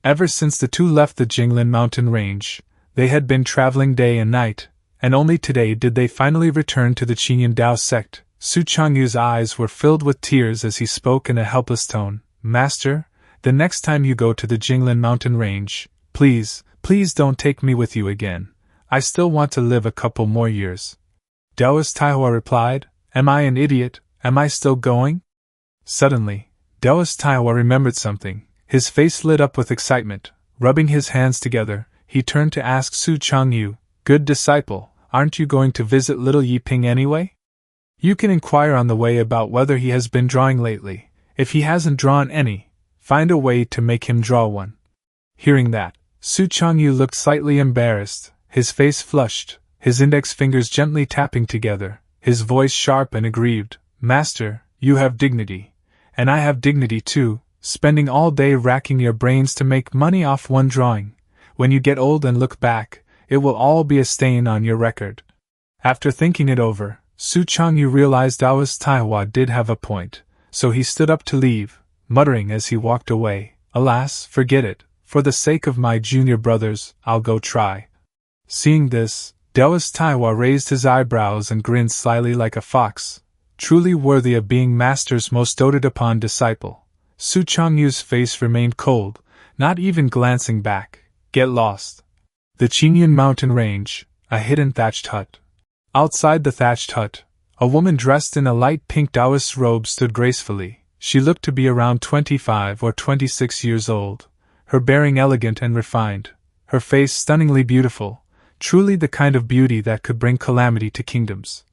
Ever since the two left the Jinglin mountain range, they had been traveling day and night, and only today did they finally return to the Qinyan Dao sect. Su Changyu's eyes were filled with tears as he spoke in a helpless tone. Master, the next time you go to the Jinglin mountain range, please don't take me with you again. I still want to live a couple more years. Daoist Taihua replied, Am I an idiot? Am I still going? Suddenly, Daoist Taihua remembered something. His face lit up with excitement. Rubbing his hands together, he turned to ask Su Changyu, Good disciple, aren't you going to visit little Yiping anyway? You can inquire on the way about whether he has been drawing lately. If he hasn't drawn any, find a way to make him draw one. Hearing that, Su Changyu looked slightly embarrassed, his face flushed, his index fingers gently tapping together, his voice sharp and aggrieved. Master, you have dignity. And I have dignity too, spending all day racking your brains to make money off one drawing. When you get old and look back, it will all be a stain on your record. After thinking it over, Su Changyu realized Daoist Taihua did have a point, so he stood up to leave, muttering as he walked away, Alas, forget it, for the sake of my junior brothers, I'll go try. Seeing this, Daoist Taihua raised his eyebrows and grinned slyly like a fox, truly worthy of being master's most doted upon disciple. Su Changyu's face remained cold, not even glancing back. Get lost. The Qinyan mountain range, a hidden thatched hut. Outside the thatched hut, a woman dressed in a light pink Taoist robe stood gracefully. She looked to be around 25 or 26 years old, her bearing elegant and refined, her face stunningly beautiful, truly the kind of beauty that could bring calamity to kingdoms.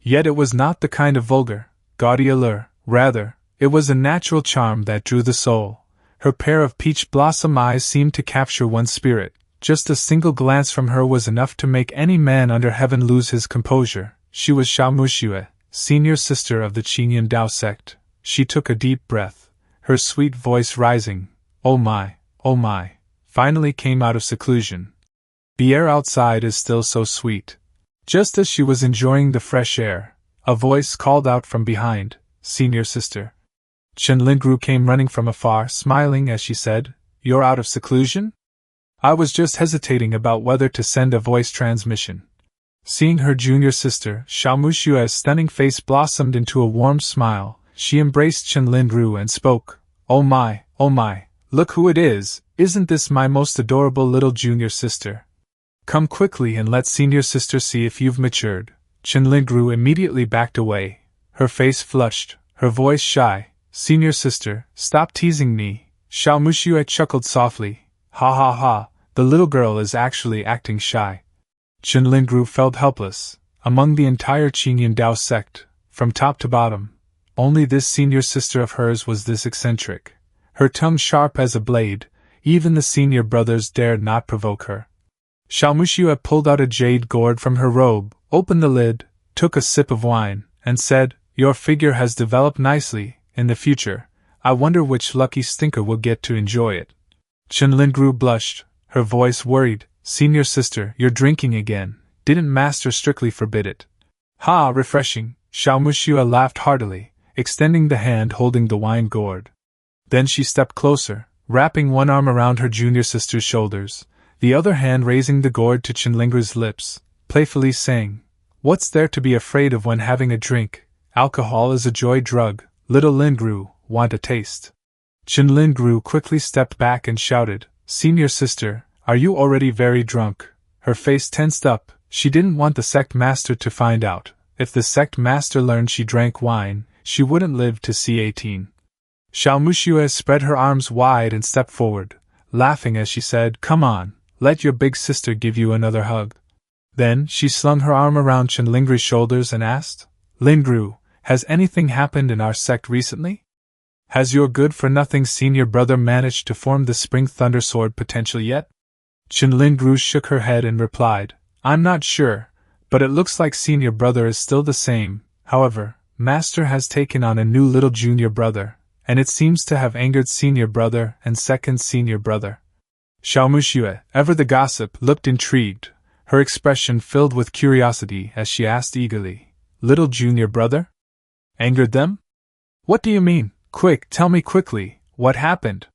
Yet it was not the kind of vulgar, gaudy allure, rather, it was a natural charm that drew the soul. Her pair of peach blossom eyes seemed to capture one's spirit. Just a single glance from her was enough to make any man under heaven lose his composure. She was Xiao, senior sister of the Qinyan Dao sect. She took a deep breath, her sweet voice rising. Oh my, finally came out of seclusion. The air outside is still so sweet. Just as she was enjoying the fresh air, a voice called out from behind, Senior sister. Chen Lingru came running from afar, smiling as she said, You're out of seclusion? I was just hesitating about whether to send a voice transmission. Seeing her junior sister, Xiaomushua's stunning face blossomed into a warm smile, she embraced Chen Lingru and spoke, Oh my, look who it is, isn't this my most adorable little junior sister? Come quickly and let senior sister see if you've matured. Chen Lingru immediately backed away, her face flushed, her voice shy. Senior sister, stop teasing me. Xiaomushua chuckled softly. Ha, the little girl is actually acting shy. Chen Lingru felt helpless. Among the entire Qinyan Dao sect, from top to bottom, only this senior sister of hers was this eccentric. Her tongue sharp as a blade, even the senior brothers dared not provoke her. Xiaomushua pulled out a jade gourd from her robe, opened the lid, took a sip of wine, and said, Your figure has developed nicely. In the future, I wonder which lucky stinker will get to enjoy it. Chen Lingru blushed, her voice worried. Senior sister, you're drinking again. Didn't master strictly forbid it? Ha, refreshing. Xiaomushua laughed heartily, extending the hand holding the wine gourd. Then she stepped closer, wrapping one arm around her junior sister's shoulders, the other hand raising the gourd to Chen Lingru's lips, playfully saying, What's there to be afraid of when having a drink? Alcohol is a joy drug. Little Lingru, want a taste? Chen Lingru quickly stepped back and shouted, Senior sister, are you already very drunk? Her face tensed up. She didn't want the sect master to find out. If the sect master learned she drank wine, she wouldn't live to see 18. Xiaomushua spread her arms wide and stepped forward, laughing as she said, Come on, let your big sister give you another hug. Then she slung her arm around Chen Lingru's shoulders and asked, Lingru, has anything happened in our sect recently? Has your good-for-nothing senior brother managed to form the Spring Thunder Sword potential yet? Chen Lingru shook her head and replied, I'm not sure, but it looks like senior brother is still the same. However, master has taken on a new little junior brother, and it seems to have angered senior brother and second senior brother. Xiaomushua, ever the gossip, looked intrigued, her expression filled with curiosity as she asked eagerly, Little junior brother? Angered them? What do you mean? Quick, tell me quickly, what happened?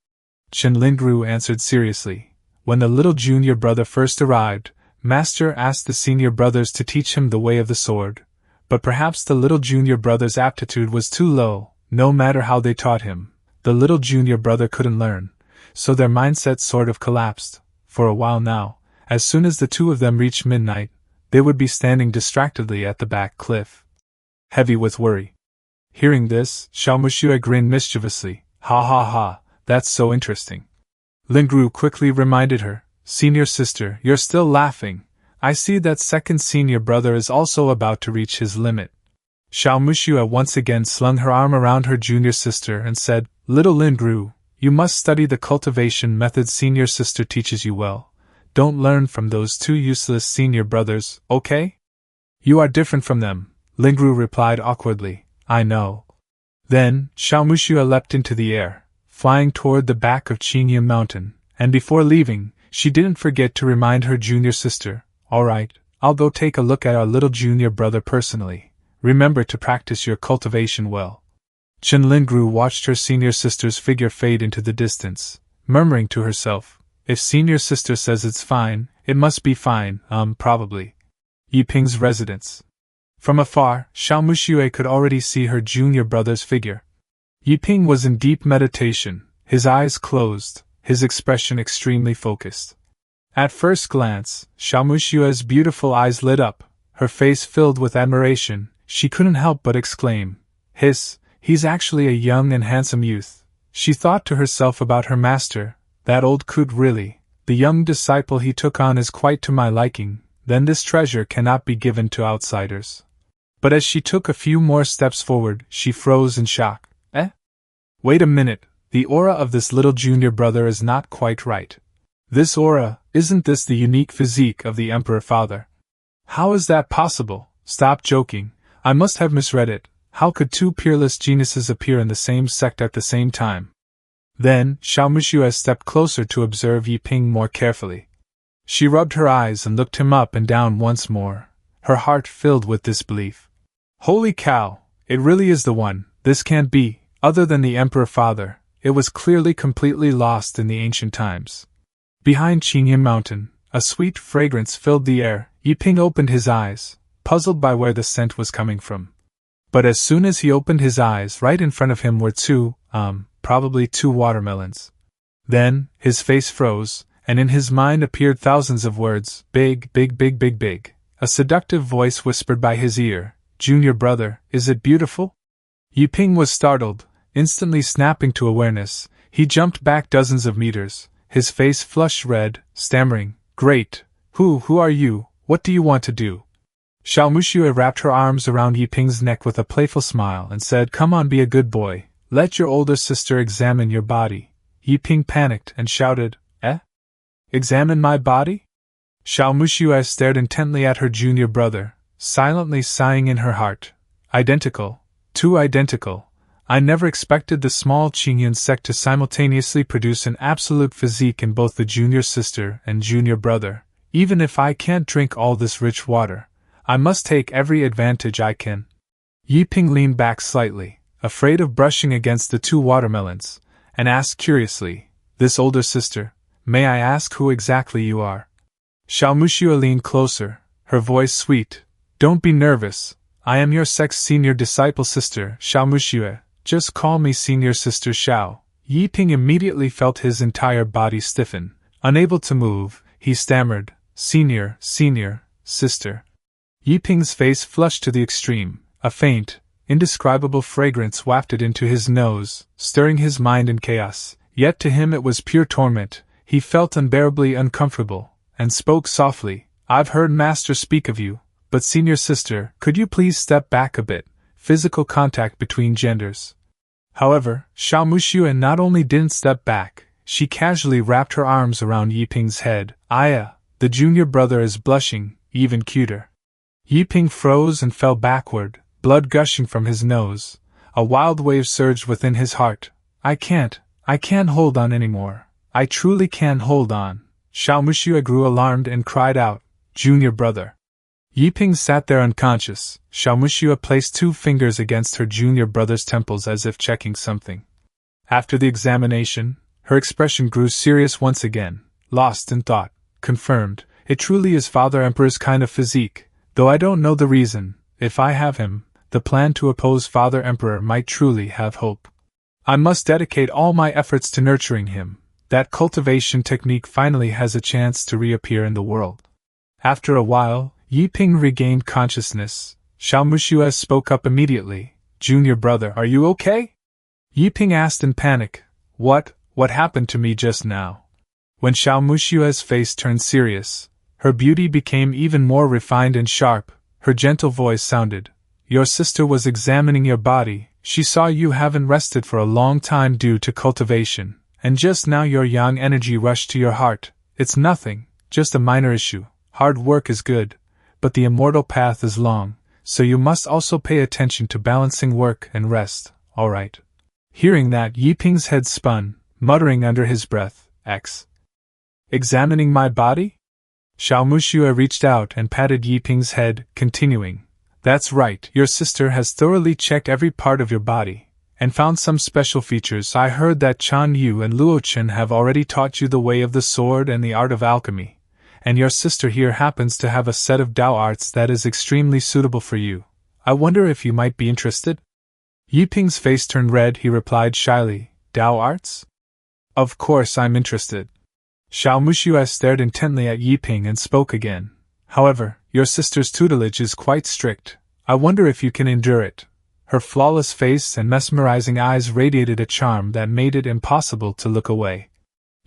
Chen Lingru answered seriously. When the little junior brother first arrived, Master asked the senior brothers to teach him the way of the sword. But perhaps the little junior brother's aptitude was too low. No matter how they taught him, the little junior brother couldn't learn, so their mindset sort of collapsed. For a while now, as soon as the two of them reached midnight, they would be standing distractedly at the back cliff, heavy with worry. Hearing this, Xiao grinned mischievously. Ha ha ha, that's so interesting. Lingru quickly reminded her, Senior sister, you're still laughing. I see that second senior brother is also about to reach his limit. Xiao once again slung her arm around her junior sister and said, Little Lingru, you must study the cultivation method senior sister teaches you well. Don't learn from those two useless senior brothers, okay? You are different from them, Lingru replied awkwardly. I know. Then, Xiao leapt into the air, flying toward the back of Qingyun Mountain, and before leaving, she didn't forget to remind her junior sister, Alright, I'll go take a look at our little junior brother personally. Remember to practice your cultivation well. Chen Lingru watched her senior sister's figure fade into the distance, murmuring to herself, If senior sister says it's fine, it must be fine, probably. Yiping's residence. From afar, Xiao could already see her junior brother's figure. Yiping was in deep meditation, his eyes closed, his expression extremely focused. At first glance, Xiaomushua's beautiful eyes lit up, her face filled with admiration. She couldn't help but exclaim, he's actually a young and handsome youth. She thought to herself about her master, that old coot really, the young disciple he took on is quite to my liking, then this treasure cannot be given to outsiders. But as she took a few more steps forward, she froze in shock. Wait a minute, the aura of this little junior brother is not quite right. This aura, isn't this the unique physique of the Emperor Father? How is that possible? Stop joking, I must have misread it. How could two peerless geniuses appear in the same sect at the same time? Then, Xiaomushua stepped closer to observe Yiping more carefully. She rubbed her eyes and looked him up and down once more, her heart filled with disbelief. Holy cow, it really is the one, this can't be, other than the Emperor Father, it was clearly completely lost in the ancient times. Behind Qingyun Mountain, a sweet fragrance filled the air. Yiping opened his eyes, puzzled by where the scent was coming from. But as soon as he opened his eyes, right in front of him were probably two watermelons. Then, his face froze, and in his mind appeared thousands of words, big, big, big, big, big. A seductive voice whispered by his ear, Junior brother, is it beautiful? Yiping was startled, instantly snapping to awareness. He jumped back dozens of meters, his face flushed red, stammering, Great, who are you, what do you want to do? Xiaomushua wrapped her arms around Yiping's neck with a playful smile and said, Come on, be a good boy, let your older sister examine your body. Yiping panicked and shouted, Examine my body? Xiaomushua stared intently at her junior brother, silently sighing in her heart. Identical, too identical. I never expected the small Qingyun sect to simultaneously produce an absolute physique in both the junior sister and junior brother. Even if I can't drink all this rich water, I must take every advantage I can. Yiping leaned back slightly, afraid of brushing against the two watermelons, and asked curiously, This older sister, may I ask who exactly you are? Xiaomushua leaned closer, her voice sweet. Don't be nervous, I am your sect's senior disciple sister, Xiaomushua. Just call me senior sister Xiao. Yiping immediately felt his entire body stiffen. Unable to move, he stammered, Senior, sister. Yiping's face flushed to the extreme. A faint, indescribable fragrance wafted into his nose, stirring his mind in chaos. Yet to him it was pure torment. He felt unbearably uncomfortable, and spoke softly, I've heard Master speak of you, but senior sister, could you please step back a bit? Physical contact between genders. However, Xiaomushua not only didn't step back, she casually wrapped her arms around Yiping's head. Aya, the junior brother is blushing, even cuter. Yiping froze and fell backward, blood gushing from his nose. A wild wave surged within his heart. I can't hold on anymore. I truly can't hold on. Xiaomushua grew alarmed and cried out, Junior brother. Yiping sat there unconscious. Xiaomushua placed 2 fingers against her junior brother's temples as if checking something. After the examination, Her expression grew serious once again, lost in thought. Confirmed, it truly is Father Emperor's kind of physique, though I don't know the reason. If I have him, the plan to oppose Father Emperor might truly have hope. I must dedicate all my efforts to nurturing him. That cultivation technique finally has a chance to reappear in the world. After a while, Yiping regained consciousness. Xiao spoke up immediately. Junior brother, are you okay? Yiping asked in panic. What happened to me just now? When Xiaomushua's face turned serious, her beauty became even more refined and sharp. Her gentle voice sounded. Your sister was examining your body. She saw you haven't rested for a long time due to cultivation, and just now your yang energy rushed to your heart. It's nothing, just a minor issue. Hard work is good, but the immortal path is long, so you must also pay attention to balancing work and rest, alright? Hearing that, Yiping's head spun, muttering under his breath, Examining my body? Xiaomushua reached out and patted Yiping's head, continuing. That's right, your sister has thoroughly checked every part of your body, and found some special features. I heard that Chan Yu and Luochen have already taught you the way of the sword and the art of alchemy, and your sister here happens to have a set of Dao arts that is extremely suitable for you. I wonder if you might be interested? Yiping's face turned red. He replied shyly, Dao arts? Of course I'm interested. Xiaomushua stared intently at Yiping and spoke again. However, your sister's tutelage is quite strict. I wonder if you can endure it. Her flawless face and mesmerizing eyes radiated a charm that made it impossible to look away.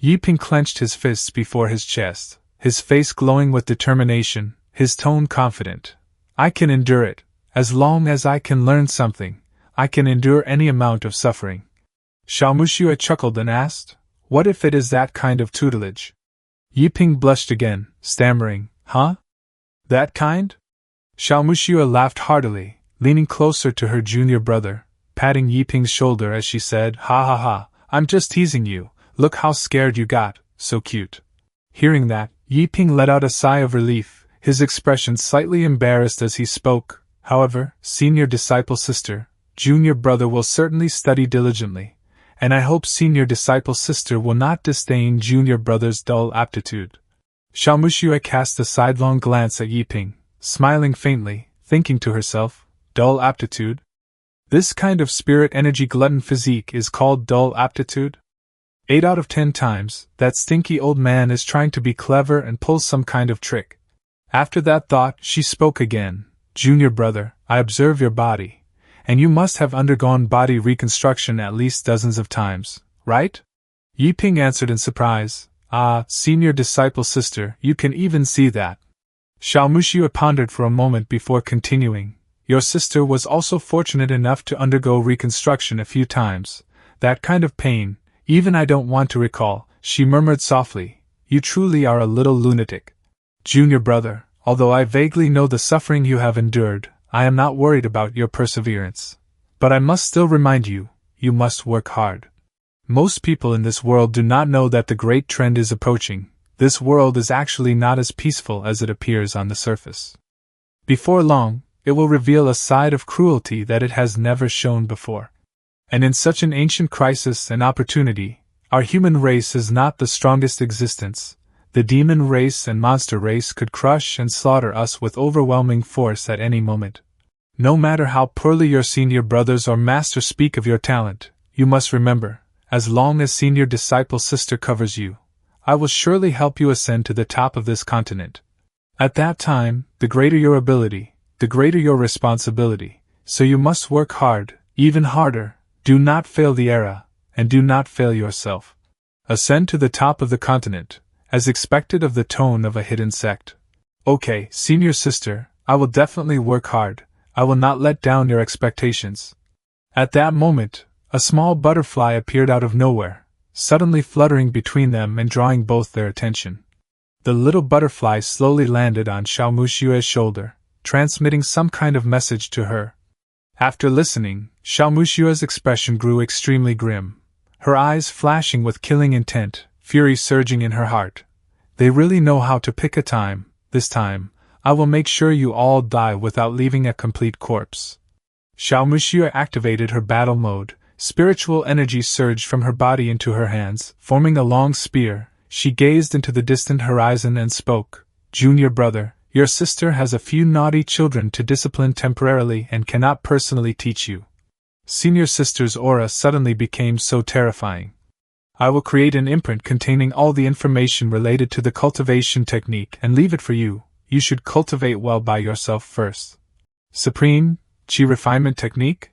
Yiping clenched his fists before his chest, his face glowing with determination, his tone confident. I can endure it. As long as I can learn something, I can endure any amount of suffering. Xiaomushua chuckled and asked, What if it is that kind of tutelage? Yiping blushed again, stammering, Huh? That kind? Xiaomushua laughed heartily, leaning closer to her junior brother, patting Yiping's shoulder as she said, Ha ha ha, I'm just teasing you, look how scared you got, so cute. Hearing that, Yiping let out a sigh of relief, his expression slightly embarrassed as he spoke. However, senior disciple sister, junior brother will certainly study diligently, and I hope senior disciple sister will not disdain junior brother's dull aptitude. Xiaomushua cast a sidelong glance at Yiping, smiling faintly, thinking to herself, dull aptitude? This kind of spirit energy glutton physique is called dull aptitude? 8 out of 10 times, that stinky old man is trying to be clever and pull some kind of trick. After that thought, she spoke again. Junior brother, I observe your body, and you must have undergone body reconstruction at least dozens of times, right? Yiping answered in surprise. Ah, senior disciple sister, you can even see that. Xiaomushua pondered for a moment before continuing. Your sister was also fortunate enough to undergo reconstruction a few times. That kind of pain, even I don't want to recall, she murmured softly. You truly are a little lunatic. Junior brother, although I vaguely know the suffering you have endured, I am not worried about your perseverance. But I must still remind you, you must work hard. Most people in this world do not know that the great trend is approaching. This world is actually not as peaceful as it appears on the surface. Before long, it will reveal a side of cruelty that it has never shown before. And in such an ancient crisis and opportunity, our human race is not the strongest existence. The demon race and monster race could crush and slaughter us with overwhelming force at any moment. No matter how poorly your senior brothers or master speak of your talent, you must remember, as long as senior disciple sister covers you, I will surely help you ascend to the top of this continent. At that time, the greater your ability, the greater your responsibility, so you must work hard, even harder, do not fail the era, and do not fail yourself. Ascend to the top of the continent, as expected of the tone of a hidden sect. Okay, senior sister, I will definitely work hard, I will not let down your expectations. At that moment, a small butterfly appeared out of nowhere, suddenly fluttering between them and drawing both their attention. The little butterfly slowly landed on Xiaomushua's shoulder, transmitting some kind of message to her. After listening, Xiaomushua's expression grew extremely grim, her eyes flashing with killing intent, fury surging in her heart. They really know how to pick a time. This time, I will make sure you all die without leaving a complete corpse. Xiaomushua activated her battle mode, Spiritual energy surged from her body into her hands, forming a long spear. She gazed into the distant horizon and spoke. Junior brother, your sister has a few naughty children to discipline temporarily and cannot personally teach you. Senior sister's aura suddenly became so terrifying. I will create an imprint containing all the information related to the cultivation technique and leave it for you. You should cultivate well by yourself first. Supreme Chi refinement technique?